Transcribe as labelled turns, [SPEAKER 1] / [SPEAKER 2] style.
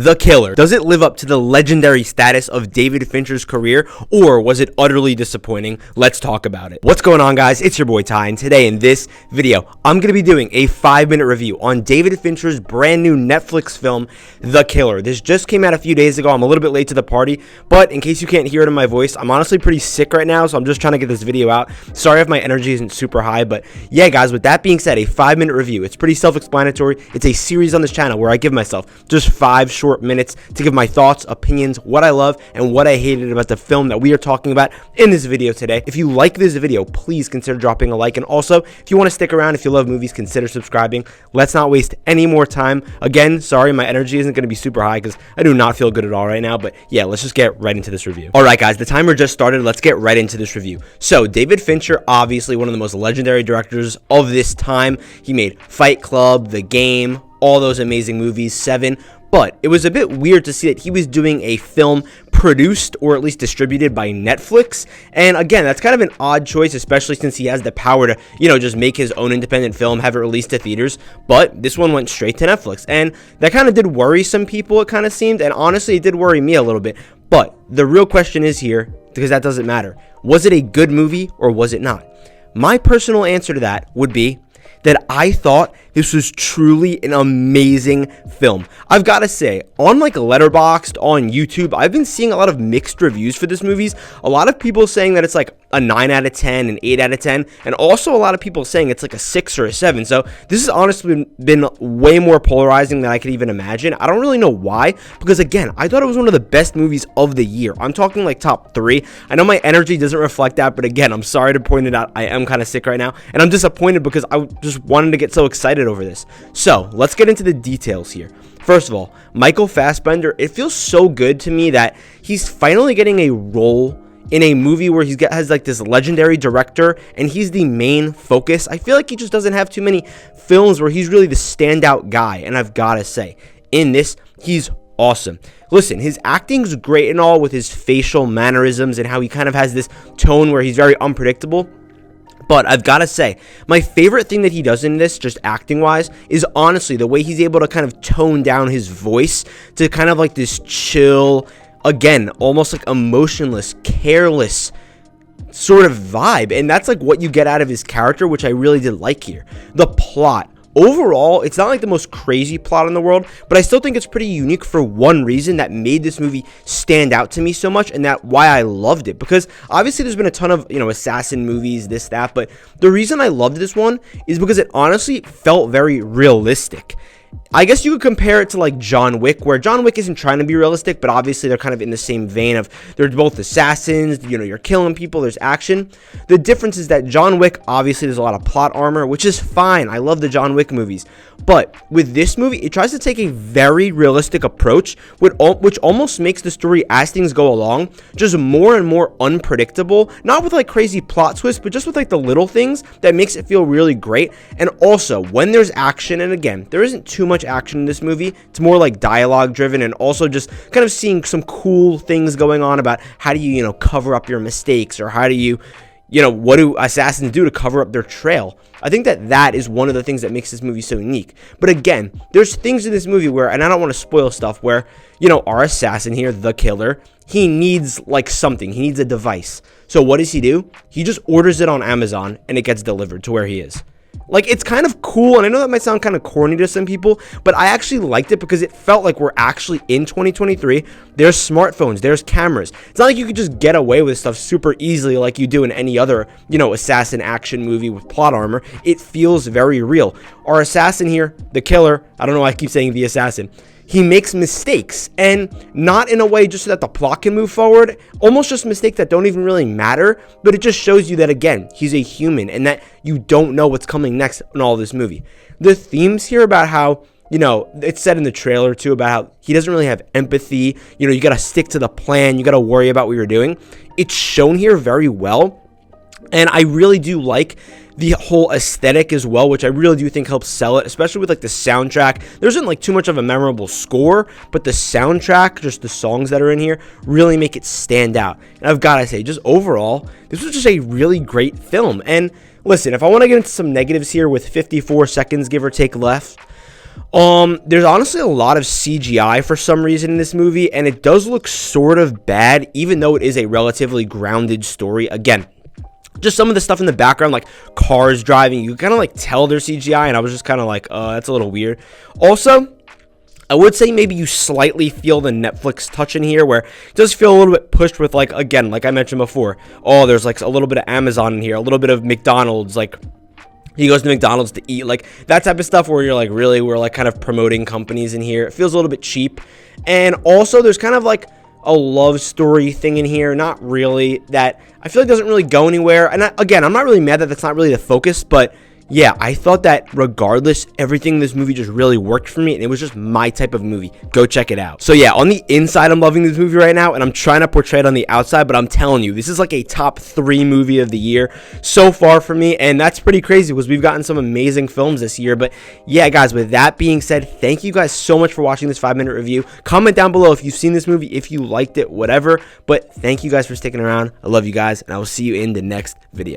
[SPEAKER 1] The Killer. Does it live up to the legendary status of David Fincher's career, or was it utterly disappointing? Let's talk about it. What's going on, guys? It's your boy Ty, and today in this video, I'm going to be doing a 5-minute review on David Fincher's brand new Netflix film, The Killer. This just came out a few days ago. I'm a little bit late to the party, but in case you can't hear it in my voice, I'm honestly pretty sick right now, so I'm just trying to get this video out. Sorry if my energy isn't super high, but yeah, guys, with that being said, a 5-minute review. It's pretty self-explanatory. It's a series on this channel where I give myself just 5 short minutes to give my thoughts, opinions, what I love, and what I hated about the film that we are talking about in this video today. If you like this video, please consider dropping a like, and also, if you want to stick around, if you love movies, consider subscribing. Let's not waste any more time. Again, sorry, my energy isn't going to be super high because I do not feel good at all right now, but yeah, let's just get right into this review. Alright guys, the timer just started. Let's get right into this review. So, David Fincher, obviously one of the most legendary directors of this time. He made Fight Club, The Game, all those amazing movies, Seven. But it was a bit weird to see that he was doing a film produced or at least distributed by Netflix. And again, that's kind of an odd choice, especially since he has the power to, just make his own independent film, have it released to theaters. But this one went straight to Netflix. And that kind of did worry some people, it kind of seemed. And honestly, it did worry me a little bit. But the real question is here, because that doesn't matter. Was it a good movie or was it not? My personal answer to that would be that I thought this was truly an amazing film. I've got to say, on like Letterboxd, on YouTube, I've been seeing a lot of mixed reviews for this movie. A lot of people saying that it's like a 9 out of 10, an 8 out of 10, and also a lot of people saying it's like a 6 or a 7. So this has honestly been way more polarizing than I could even imagine. I don't really know why, because again, I thought it was one of the best movies of the year. I'm talking like top 3. I know my energy doesn't reflect that, but again, I'm sorry to point it out. I am kind of sick right now, and I'm disappointed because I just wanted to get so excited over this. So let's get into the details here. First of all, Michael Fassbender, it feels so good to me that he's finally getting a role in a movie where has like this legendary director and he's the main focus. I feel like he just doesn't have too many films where he's really the standout guy, and I've got to say, in this, he's awesome. Listen, his acting's great and all with his facial mannerisms and how he kind of has this tone where he's very unpredictable. But I've got to say, my favorite thing that he does in this, just acting-wise, is honestly the way he's able to kind of tone down his voice to kind of like this chill, again, almost like emotionless, careless sort of vibe. And that's like what you get out of his character, which I really did like here. The plot. Overall, it's not like the most crazy plot in the world, but I still think it's pretty unique for one reason that made this movie stand out to me so much, and that why I loved it. Because obviously there's been a ton of, assassin movies, this, that, but the reason I loved this one is because it honestly felt very realistic. I guess you could compare it to like John Wick, where John Wick isn't trying to be realistic, but obviously they're kind of in the same vein of they're both assassins, you're killing people, there's action. The difference is that John Wick, obviously there's a lot of plot armor, which is fine. I love the John Wick movies. But with this movie, it tries to take a very realistic approach, which almost makes the story as things go along just more and more unpredictable. Not with like crazy plot twists, but just with like the little things that makes it feel really great. And also, when there's action, and again, there isn't too much action in this movie, it's more like dialogue driven, and also just kind of seeing some cool things going on about how do you cover up your mistakes, or how do you what do assassins do to cover up their trail. I think that is one of the things that makes this movie so unique. But again, there's things in this movie where, and I don't want to spoil stuff, where our assassin here, the killer, he needs like something, he needs a device. So what does he do? He just orders it on Amazon and it gets delivered to where he is. Like, it's kind of cool, and I know that might sound kind of corny to some people, but I actually liked it because it felt like we're actually in 2023. There's smartphones, there's cameras. It's not like you could just get away with stuff super easily like you do in any other, assassin action movie with plot armor. It feels very real. Our assassin here, the killer, I don't know why I keep saying the assassin, he makes mistakes, and not in a way just so that the plot can move forward, almost just mistakes that don't even really matter, but it just shows you that, again, he's a human and that you don't know what's coming next in all this movie. The themes here about how, it's said in the trailer too about how he doesn't really have empathy, you gotta stick to the plan, you gotta worry about what you're doing. It's shown here very well, and I really do like the whole aesthetic as well, which I really do think helps sell it, especially with like the soundtrack. There isn't like too much of a memorable score, but the soundtrack, just the songs that are in here, really make it stand out. And I've got to say, just overall, this was just a really great film. And listen, if I want to get into some negatives here with 54 seconds, give or take, left, There's honestly a lot of CGI for some reason in this movie, and it does look sort of bad, even though it is a relatively grounded story. Again, just some of the stuff in the background, like cars driving, you kind of like tell they're CGI, and I was just kind of like, that's a little weird. Also, I would say maybe you slightly feel the Netflix touch in here, where it does feel a little bit pushed with, like, again, like I mentioned before, there's like a little bit of Amazon in here, a little bit of McDonald's, like he goes to McDonald's to eat, like that type of stuff where you're like, really, we're like kind of promoting companies in here. It feels a little bit cheap. And also there's kind of like a love story thing in here, not really, that I feel like doesn't really go anywhere. And again, I'm not really mad that that's not really the focus, but yeah, I thought that regardless, everything in this movie just really worked for me, and it was just my type of movie. Go check it out. So yeah, on the inside, I'm loving this movie right now, and I'm trying to portray it on the outside, but I'm telling you, this is like a top 3 movie of the year so far for me, and that's pretty crazy because we've gotten some amazing films this year. But yeah, guys, with that being said, thank you guys so much for watching this 5-minute review. Comment down below if you've seen this movie, if you liked it, whatever. But thank you guys for sticking around. I love you guys, and I will see you in the next video.